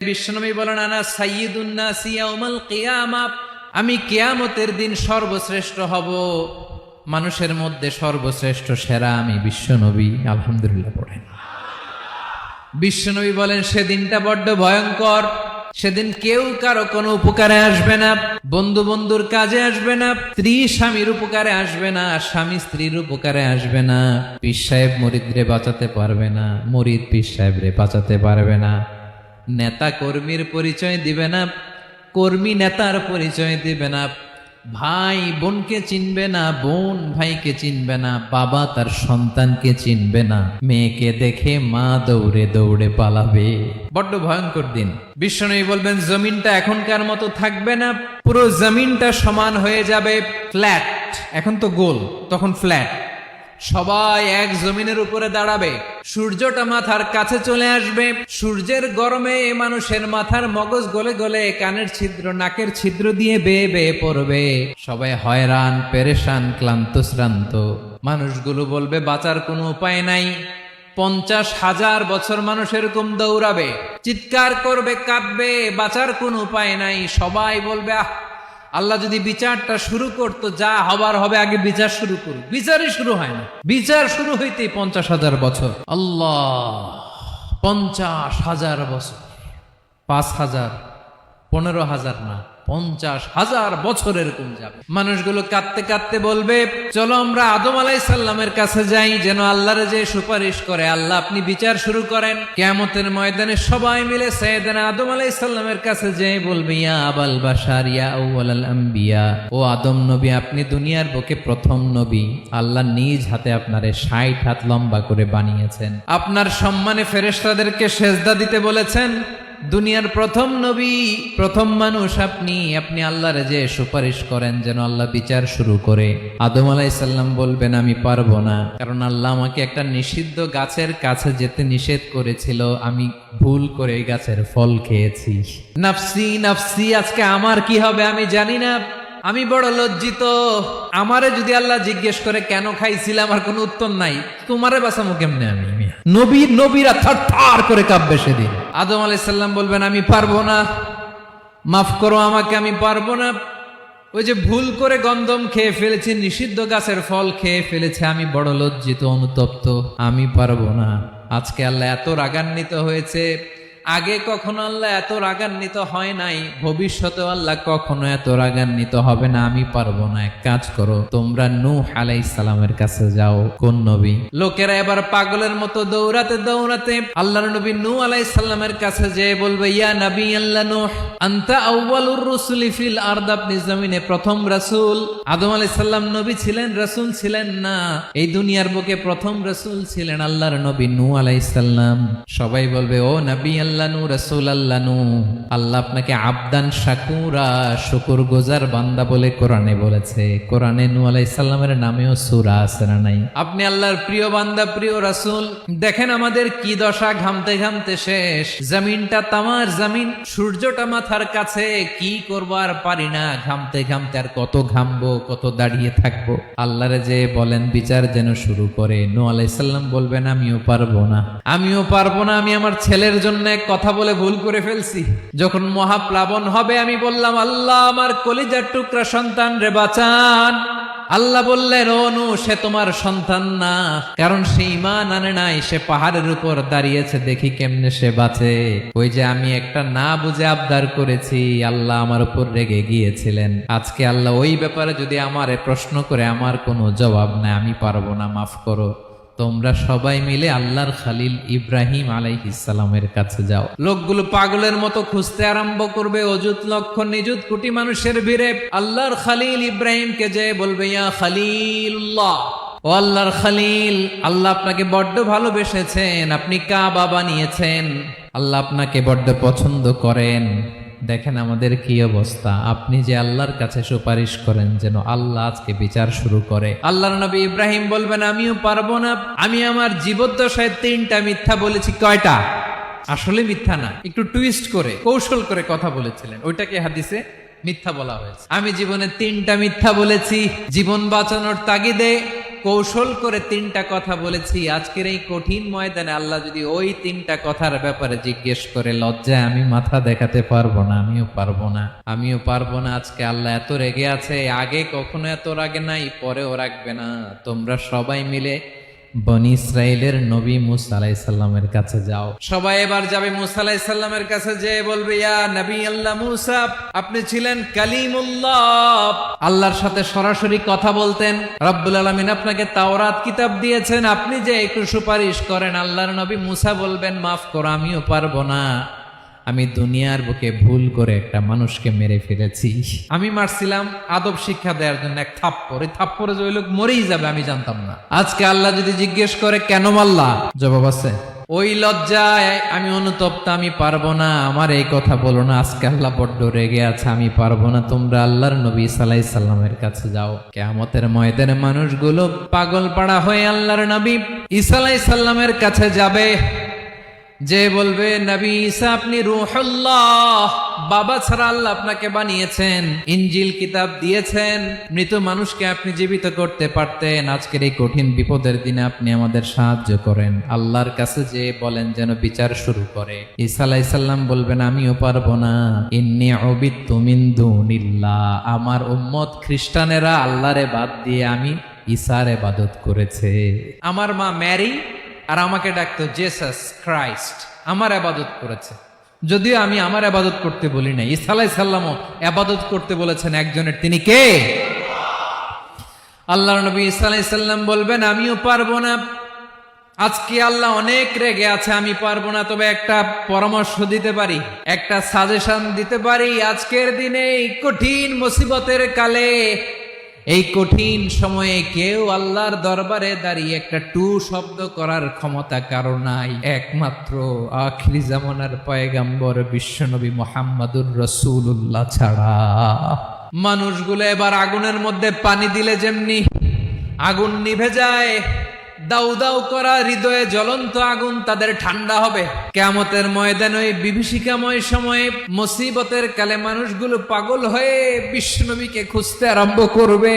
বিশ্বনবী বলেন, আনা সাইয়্যিদুন নাসি ইয়াউমাল কিয়ামা, আমি কিয়ামতের দিন সর্বশ্রেষ্ঠ হব, মানুষের মধ্যে সর্বশ্রেষ্ঠ সেরা আমি বিশ্বনবী। আলহামদুলিল্লাহ পড়েন। বিশ্বনবী বলেন, সেদিনটা বড্ড ভয়ঙ্কর। সেদিন কেউ কারো কোনো উপকারে আসবে না, বন্ধু বন্ধুর কাজে আসবে না, স্ত্রী স্বামীর উপকারে আসবে না, স্বামী স্ত্রীর উপকারে আসবে না, পীর সাহেব মুরিদরে বাঁচাতে পারবে না, মুরিদ পীর সাহেবরে বাঁচাতে পারবে না, নেতা কর্মীর পরিচয় দিবে না, কর্মী নেতার পরিচয় দিবে না, ভাই বোনকে চিনবে না, বোন ভাইকে চিনবে না, বাবা তার সন্তানকে চিনবে না, মেয়েকে দেখে মা দৌড়ে দৌড়ে পালাবে। বড্ড ভয়ঙ্কর দিন। বিশ্বনবী বলবেন, জমিনটা এখনকার মতো থাকবে না, পুরো জমিনটা সমান হয়ে যাবে, ফ্ল্যাট। এখন তো গোল, তখন ফ্ল্যাট। সবাই এক জমিনের উপরে দাঁড়াবে, সূর্যটা মাথার কাছে চলে আসবে, সূর্যের গরমে মানুষের মাথার মগজ গলে গলে কানের ছিদ্র নাকের ছিদ্র দিয়ে বেয়ে বেয়ে পড়বে। সবাই হয়রান, পেরেশান, ক্লান্ত শ্রান্ত। মানুষগুলো বলবে বাঁচার কোনো উপায় নাই। 50,000 বছর মানুষ এরকম দৌড়াবে, চিৎকার করবে, কাঁদবে, বাঁচার কোনো উপায় নাই। সবাই বলবে, আল্লাহ যদি বিচারটা শুরু করতো, যা হবার হবে, আগে বিচার শুরু করুক। বিচারই শুরু হয় না, বিচার শুরু হইতেই 50,000 বছর। আল্লাহ, 50,000 বছর, 5,000, 15,000 না, 50,000 বছর এরকম যাবে। মানুষগুলো কাঁদতে কাঁদতে বলবে, চলো আমরা আদম আলাইহিস সালামের কাছে যাই, যেন আল্লাহরে যে সুপারিশ করে, আল্লাহ আপনি বিচার শুরু করেন। কিয়ামতের ময়দানে সবাই মিলে সাইয়েদনা আদম আলাইহিস সালামের কাছে যেয়ে বলবে, ইয়া আবাল বাশার, ইয়া আউয়ালাল আম্বিয়া, ও আদম নবী, আপনি দুনিয়ার বুকে প্রথম নবী। আল্লাহ নিজ হাতে আপনারে 60 হাত লম্বা করে বানিয়েছেন, আপনার সম্মানে ফেরেশতাদেরকে সেজদা দিতে বলেছেন। দুনিয়ার প্রথম নবী, প্রথম মানুষ আপনি আল্লাহরে যে সুপারিশ করেন যেন আল্লাহ বিচার শুরু করে। আদম আলাইহিস সালাম বলবেন, আমি পারবো না, কারণ আল্লাহ আমাকে একটা নিষিদ্ধ গাছের কাছে যেতে নিষেধ করেছিল, আমি ভুল করে এই গাছের ফল খেয়েছি। নাফসি নাফসি, আজকে আমার কি হবে আমি জানি না, আমি বড় লজ্জিত। আমারে যদি আল্লাহ জিজ্ঞেস করে কেন খাইছিলাম, আমার কোনো উত্তর নাই, তোমারে বাঁচামো কেমনে আমি? নবীরা থার করে কাঁপবে সেদিন। আদম আলাইহিস সালাম বলবেন, আমি পারবো না, মাফ করো আমাকে, আমি পারবো না। ওই যে ভুল করে গন্ধম খেয়ে ফেলেছি, নিষিদ্ধ গাছের ফল খেয়ে ফেলেছে, আমি বড় লজ্জিত, অনুতপ্ত, আমি পারবো না। আজকে আল্লাহ এত রাগান্বিত হয়েছে, আগে কখনো আল্লাহ এত রাগান্বিত হয় নাই, ভবিষ্যতে আল্লাহ কখনো এত রাগান্বিত হবে না। আমি পারবো না, এক কাজ করো, তোমরা নূহ আলাইহিস সালামের কাছে যাও। কোন নবী? লোকেরা এবার পাগলের মতো দৌড়াতে দৌড়াতে আল্লাহর নবী নূহ আলাইহিস সালামের কাছে যেয়ে বলবে, ইয়া নবী আল্লাহ নূহ, আনতা আউয়ালুর রাসূলি ফিল আরদ, আপনি জমিনে প্রথম রাসূল। আদম আলাইহিস সালাম নবী ছিলেন, রাসূল ছিলেন না। এই দুনিয়ার বুকে প্রথম রাসূল ছিলেন আল্লাহর নবী নূহ আলাইহিস সালাম। সবাই বলবে, ও নবী আল্লাহ নূহ, রাসূল আল্লাহ নূহ, আল্লাহ আপনাকে আবদান শাকুরা, শুকর গুজার বান্দা বলে কোরআনে বলেছে। কোরআনে নূহ আলাইহিস সালামের নামেও সূরা আছে না নাই? আপনি আল্লাহর প্রিয় বান্দা, প্রিয় রাসূল। দেখেন আমাদের কি দশা, ঘামতে ঘামতে শেষ, জমিনটা তামার জমিন, সূর্যটা মাথার কাছে, কি করবো আর পারি না, ঘামতে ঘামতে আর কত ঘামবো, কত দাঁড়িয়ে থাকবো। আল্লাহরে যে বলেন বিচার যেন শুরু করে। নূহ আলাইহিস সালাম বলবেন, আমিও পারবো না, আমিও পারবো না, আমি আমার ছেলের জন্য কথা বলে ভুল করে ফেলছি। যখন মহাপ্লাবন হবে আমি বললাম, আল্লাহ আমার কলিজার টুকরা সন্তান রে বাঁচান। আল্লাহ বললেন, ও নূহ, সে তোমার সন্তান না, কারণ সে ঈমান আনে নাই, সে পাহাড়ের উপর দাঁড়িয়েছে, দেখি কেমনে সে বাঁচে। ওই যে আমি একটা না বুঝে আবদার করেছি, আল্লাহ আমার উপর রেগে গিয়েছিলেন। আজকে আল্লাহ ওই ব্যাপারে যদি আমারে প্রশ্ন করে, আমার কোনো জবাব নাই, আমি পারবো না, মাফ করো। তোমরা সবাই মিলে আল্লাহর খালিল ইব্রাহিম আলাইহিস সালামের কাছে যাও। লোকগুলো পাগলের মতো খুঁজতে আরম্ভ করবে, অযুত লক্ষ নিযুত কোটি মানুষের ভিড়ে আল্লাহর খালিল ইব্রাহিমকে যে বলবে, ইয়া খালিলুল্লাহ, ও আল্লাহর খালিল, আল্লাহ আপনাকে বড্ড ভালোবেসেছেন, আপনি কাবা বানিয়েছেন, আল্লাহ আপনাকে বড্ড পছন্দ করেন। দেখেন আমাদের কি অবস্থা, আপনি যে আল্লাহর কাছে সুপারিশ করেন যেন আল্লাহ আজকে বিচার শুরু করে। আল্লাহর নবী ইব্রাহিম বলবেন, আমিও পারবো না, আমি আমার জীবদ্দশায় 3টা মিথ্যা বলেছি। কয়টা? আসলে মিথ্যা না, একটু টুইস্ট করে কৌশল করে কথা বলেছিলেন, ওইটাকে হাদিসে মিথ্যা বলা হয়েছে। আমি জীবনে 3টা মিথ্যা বলেছি, জীবন বাঁচানোর তাগিদে কৌশল করে 3টা কথা বলেছি। আজকের এই কঠিন ময়দানে আল্লাহ যদি ওই 3টা কথার ব্যাপারে জিজ্ঞেস করে, লজ্জায় আমি মাথা দেখাতে পারবো না, আমিও পারবো না। আজকে আল্লাহ এত রেগে আছে, আগে কখনো এত রাগে নাই, পরেও রাখবে না। তোমরা সবাই মিলে বনি ইসরাইলের নবী মুসা আলাইহিস সালামের কাছে যাও। সবাই এবার যাবে মুসা আলাইহিস সালামের কাছে, যে বলবে, ইয়া নবী আল্লাহ মুসা, আপনি ছিলেন কালিমুল্লাহ, আল্লাহর সাথে সরাসরি কথা বলতেন। রব্বুল আলামিন আপনাকে তাওরাত কিতাব দিয়েছেন, আপনি যে একটু সুপারিশ করেন। আল্লাহর নবী মুসা বলবেন, মাফ করো, আমিও পারবো না। আমি দুনিয়ার বুকে ভুল করে একটা মানুষকে মেরে ফেলেছি। আমি মারছিলাম আদব শিক্ষা দেওয়ার জন্য এক থাপ্পড়, এই থাপ্পড়ে যে ওই লোক মরেই যাবে আমি জানতাম না। আজকে আল্লাহ যদি জিজ্ঞেস করে কেন মারলা, জবাব আছে। ওই লজ্জায় আমি অনুতপ্ত, আমি পারবো না, আমার এই কথা বলো না। আজকে আল্লাহ বড্ড রেগে আছে, আমি পারবো না। তোমরা আল্লাহর নবী ঈসা আলাইহিস সালামের কাছে যাও। কিয়ামতের ময়দানে মানুষগুলো পাগল পাড়া হয়ে আল্লাহর নবী ঈসা আলাইহিস সালামের কাছে যাবে, যে বলবে, নবী ঈসা আপনি রূহুল্লাহ, বাবা ছাড়া আল্লাহ আপনাকে বানিয়েছেন, ইনজিল কিতাব দিয়েছেন, মৃত মানুষকে আপনি জীবিত করতে পারতেন। আজকের এই কঠিন বিপদের দিনে আপনি আমাদের সাহায্য করেন। আল্লাহর কাছে যে বলেন যেন বিচার শুরু করে। ঈসা আলাইহিস সালাম বলবেন, আমিও পারবো না। ইন্নী উবিদতু মিন দুনিল্লাহ, আমার উম্মত খ্রিস্টানেরা আল্লাহরে বাদ দিয়ে আমি ঈসার ইবাদত করেছে। আমার মা ম্যারি আর আমাকে ডাকতো জেসাস ক্রাইস্ট, আমার ইবাদত করেছে। যদিও আমি আমার ইবাদত করতে বলি না, ঈসা আলাইহিস সালামও ইবাদত করতে বলেছেন একজনের, তিনি কে? আল্লাহর নবী ঈসা আলাইহিস সালাম বলবেন, আমিও পারবো না। আজকে আল্লাহ অনেক রেগে আছে, আমি পারবো না। তবে একটা পরামর্শ দিতে পারি, একটা সাজেশন দিতে পারি। আজকের দিনে এই কঠিন মুসিবতের কালে, এই কঠিন সময়ে কেউ আল্লাহর দরবারে দাঁড়িয়ে একটা টু শব্দ করার ক্ষমতা কারো নাই, একমাত্র আখিরি জামানার পয়গাম্বর বিশ্বনবী মুহাম্মাদুর রাসূলুল্লাহ ছাড়া। মানুষগুলো এবার আগুনের মধ্যে পানি দিলে যেমনি আগুন নিভে যায়, দাউ দাউ করা হৃদয়ে জ্বলন্ত আগুন তাদের ঠান্ডা হবে। কিয়ামতের ময়দানে ওই বিভীষিকাময় সময়ে, মুসিবতের কালে মানুষগুলো পাগল হয়ে বিশ্বনবীকে খুঁজতে আরম্ভ করবে।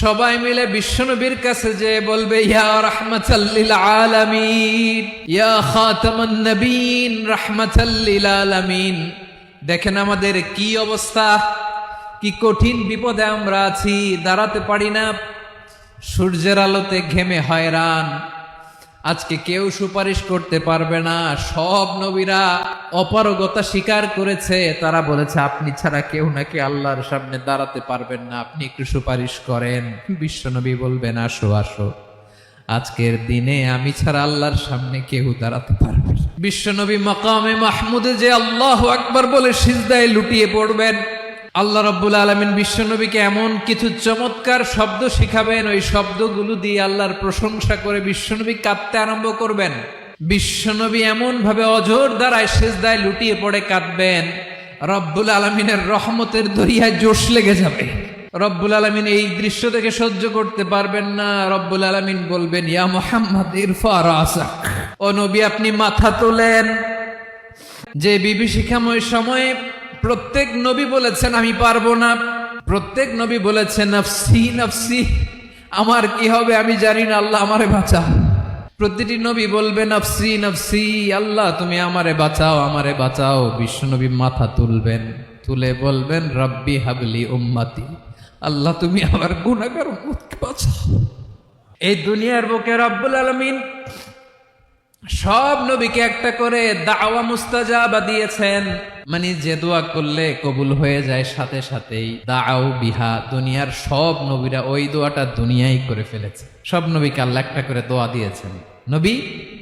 সবাই মিলে বিশ্বনবীর কাছে যে বলবে, ইয়া রাহমাতাল লিল আলামিন, ইয়া খাতামান নবীন, রাহমাতাল লিল আলামিন। দেখেন আমাদের কি অবস্থা, কি কঠিন বিপদে আমরা আছি, দাঁড়াতে পারি না, সূর্যের আলোতে ঘেমে হয়রান। আজকে কেউ সুপারিশ করতে পারবে না। সব নবীরা অপারগতা স্বীকার করেছে, তারা বলেছে আপনি ছাড়া কেউ নাকি আল্লাহর সামনে দাঁড়াতে পারবেন না, আপনি একটু সুপারিশ করেন। বিশ্বনবী বলবেন, আসো আসো, আজকের দিনে আমি ছাড়া আল্লাহর সামনে কেউ দাঁড়াতে পারবে না। বিশ্বনবী মাকামে মাহমুদে যে আল্লাহু আকবার বলে সিজদায় লুটিয়ে পড়বেন। আল্লাহ রাব্বুল আলামিন বিশ্বনবীকে এমন কিছু চমৎকার শব্দ শিখাবেন, ওই শব্দগুলো দিয়ে আল্লাহর প্রশংসা করে বিশ্বনবী কাঁদতে আরম্ভ করবেন। বিশ্বনবী এমন ভাবে অঝোর দ্বারায় সিজদায় লুটিয়ে পড়ে কাঁদবেন, রব্বুল আলামিনের রহমতের দরিয়ায় জোশ লেগে যাবে। রব্বুল আলামিন এই দৃশ্য থেকে সহ্য করতে পারবেন না। রব্বুল আলামিন বলবেন, ইয়া মুহাম্মদ ইরফা রাসাক, ও নবী আপনি মাথা তোলেন। যে বিভীষিকাময় সময়ে প্রত্যেক নবী বলেছেন আমি পারবো না, প্রত্যেক নবী বলেছেন নফসি নফসি, আমার কি হবে আমি জানি না, আল্লাহ আমারে বাঁচাও। প্রতিটি নবী বলবে নফসি নফসি, আল্লাহ তুমি আমারে বাঁচাও, আমারে বাঁচাও। বিশ্বনবী মাথা তুলবেন, তুলে বলবেন রব্বি হাবলি উম্মতি, আল্লাহ তুমি আমার গুনাহগার উম্মতকে বাঁচাও। এই দুনিয়ার বুকে রব্বুল আলামিন সব নবীকে একটা করে দাওয়া মুস্তাজাবা দিয়েছেন, মানে যে দোয়া করলে কবুল হয়ে যায় সাথে সাথেই। দাও বিহা, দুনিয়ার সব নবীরা ওই দোয়াটা দুনিয়ায় করে ফেলেছে। সব নবীকে আল্লাহ একটা করে দোয়া দিয়েছেন, নবী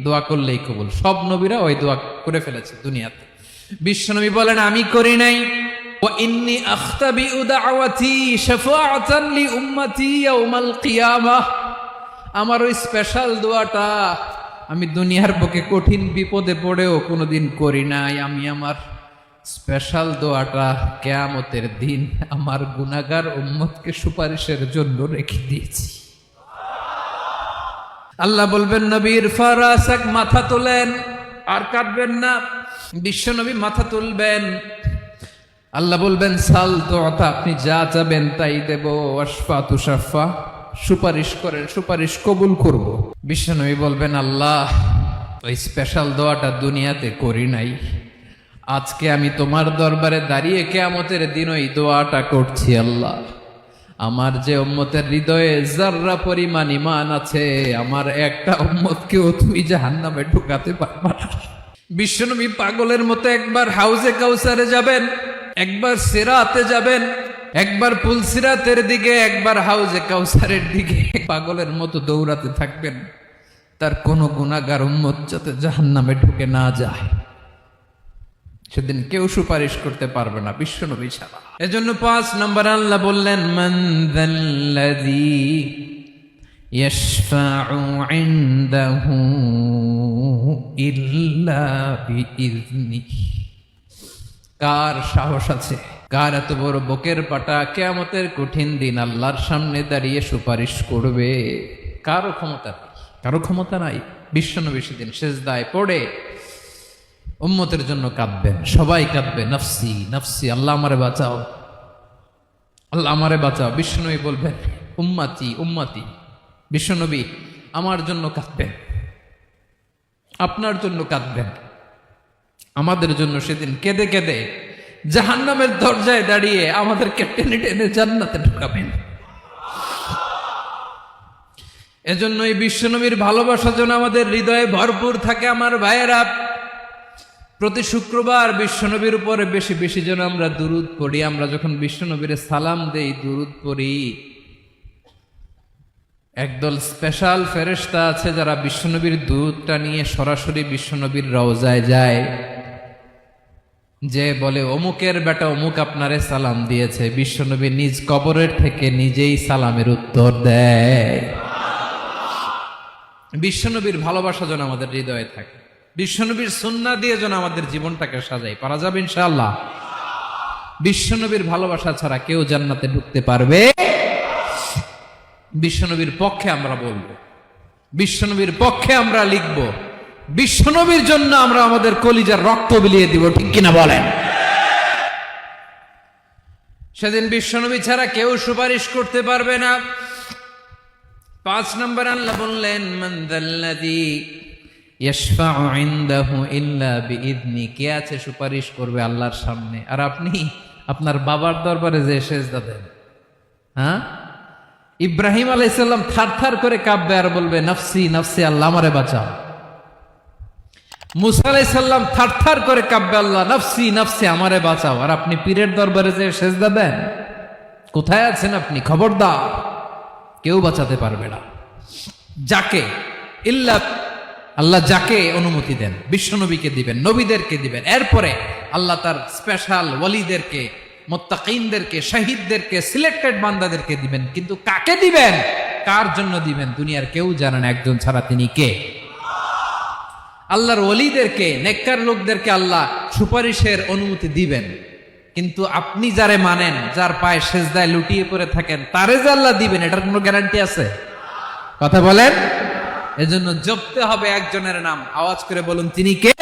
দোয়া করলেই কবুল। সব নবীরা ওই দোয়া করে ফেলেছে দুনিয়াতে। বিশ্বনবী বলেন আমি করি নাই। ওয়া ইন্নী আখতাবিউ দাওয়াতি শাফাআতান লি উম্মতি ইয়াউমাল কিয়ামাহ, আমার ওই স্পেশাল দোয়াটা আমি দুনিয়ার বুকে কঠিন বিপদে পড়েও কোনোদিন করি নাই। আমি আমার স্পেশাল দোয়াটা কিয়ামতের দিন আমার গুনাহগার উম্মতকে সুপারিশের জন্য রেখে দিয়েছি। আল্লাহ বলবেন নবীর ফারাসাক, মাথা তোলেন, আর কাটবেন না। বিশ্বনবী মাথা তুলবেন। আল্লাহ বলবেন সাল তোতা, আপনি যা চাবেন তাই দেব। ওয়াশফা তুশাফা, সুপারিশ করেন, সুপারিশ কবুল করব। বিশ্বনবী বলবেন, আল্লাহ ওই স্পেশাল দোয়াটা দুনিয়াতে করি নাই, আজকে আমি তোমার দরবারে দাঁড়িয়ে কিয়ামতের দিন ওই দোয়াটা করছি। আল্লাহ, আমার যে উম্মতের হৃদয়ে যাররা পরিমাণ ঈমান আছে, আমার একটা উম্মতকেও তুমি জাহান্নামে ঢুকাতে পারবা না। বিশ্বনবী পাগলের মতো একবার হাউজে কাউসারে যাবেন, একবার সিরাতে যাবেন, একবার পুলসিরাতের দিকে, একবার হাউজে কাউসারের দিকে পাগলের মতো দৌড়াতে থাকবেন, তার কোনো গুনাহগার উম্মত যাতে জাহান্নামে ঢুকে না যায়। সেদিন কেউ সুপারিশ করতে পারবে না বিশ্বনবী ছাড়া। এজন্য 5 নম্বর আল্লাহ বললেন, মান যাল্লাযী ইয়াশফাউ ইনদাহু ইল্লা বিইযনিহি। কার সাহস আছে, কার এত বড় বুকের পাটা কিয়ামতের কঠিন দিন আল্লাহর সামনে দাঁড়িয়ে সুপারিশ করবে? কারো ক্ষমতা নাই, কারো ক্ষমতা নাই। বিশ্বনবী সেদিন সিজদায় পড়ে উম্মতের জন্য কাঁদবেন, সবাই কাঁদবে, নফসি নফসি, আল্লাহ আমারে বাঁচাও, আল্লাহ আমারে বাঁচাও। বিশ্বনবী বলবেন, উম্মতি উম্মতি। বিশ্বনবী আমার জন্য কাঁদবেন, আপনার জন্য কাঁদবেন, আমাদের জন্য সেদিন কেঁদে কেঁদে জাহান্নামের দরজায় দাঁড়িয়ে আমাদেরকে টেনে টেনে জান্নাতে ঢুকাবেন। এজন্যই বিশ্বনবীর ভালোবাসা যেন আমাদের হৃদয়ে ভরপুর থাকে। আমার ভাইয়েরা, প্রতি শুক্রবার বিশ্বনবীর উপরে বেশি বেশি যেন আমরা দুরূদ পড়ি। আমরা যখন বিশ্বনবীর সালাম দেই, দুরূদ পড়ি, একদল স্পেশাল ফেরেশতা আছে যারা বিশ্বনবীর দুরূদটা নিয়ে সরাসরি বিশ্বনবীর রওজায় যায়, যে বলে অমুকের বেটা অমুক আপনারে সালাম দিয়েছে। বিশ্বনবী নিজ কবরের থেকে নিজেই সালামের উত্তর দেয়। বিশ্বনবীর ভালোবাসা যেন আমাদের হৃদয়ে থাকে, বিশ্বনবীর সুন্নাহ দিয়ে যেন আমাদের জীবনটাকে সাজাই। পারা যাবে ইনশাআল্লাহ। বিশ্বনবীর ভালোবাসা ছাড়া কেউ জান্নাতে ঢুকতে পারবে? বিশ্বনবীর পক্ষে আমরা বলবো, বিশ্বনবীর পক্ষে আমরা লিখব, বিশ্বনবীর জন্য আমরা আমাদের কলিজার রক্ত বিলিয়ে দিব, ঠিক কিনা বলেন? সেদিন বিশ্বনবী ছাড়া কেউ সুপারিশ করতে পারবে না। 5 নম্বর আল্লাহ বললেন, মান যাল্লাযী ইয়াশফাউ ইনদাহু ইল্লা বিইযনি। কে আছে সুপারিশ করবে আল্লাহর সামনে? আর আপনি আপনার বাবার দরবারে যে সেজদা দেন, হ্যাঁ, ইব্রাহিম আলাইহিস সালাম থারথার করে কাঁপবে আর বলবে, নফসি নফসি, আল্লাহ আমারে বাঁচাও। মুসা আলাইহিস সালাম থারথার করে কাঁপবে, আল্লাহ নফসি নফসি, আমারে বাঁচাও। আর আপনি পীরের দরবারে যে সেজদা দেন, কোথায় আছেন আপনি? খবরদার, কেউ বাঁচাতে পারবে না। যাকে ইল্লা আল্লাহ যাকে অনুমতি দেন, বিশ্বনবীকে দিবেন, নবীদেরকে দিবেন, এরপরে আল্লাহ তার স্পেশাল ওয়ালিদেরকে, মুত্তাকিনদেরকে, শহীদদেরকে, সিলেক্টেড বান্দাদেরকে দিবেন। কিন্তু কাকে দিবেন, কার জন্য দিবেন, দুনিয়ার কেউ জানে না একজন ছাড়া, তিনি কে? আল্লাহর ওয়ালিদেরকে, নেককার লোকদেরকে আল্লাহ সুপারিশের অনুমতি দিবেন। কিন্তু আপনি যারে মানেন, যার পায়ে সেজদায় লুটিয়ে পড়ে থাকেন, তারে যে আল্লাহ দিবেন, এটার কোনো গ্যারান্টি আছে? কথা বলেন। এজন্য জপতে হবে একজনের নাম, আওয়াজ করে বলুন, তিনি কে?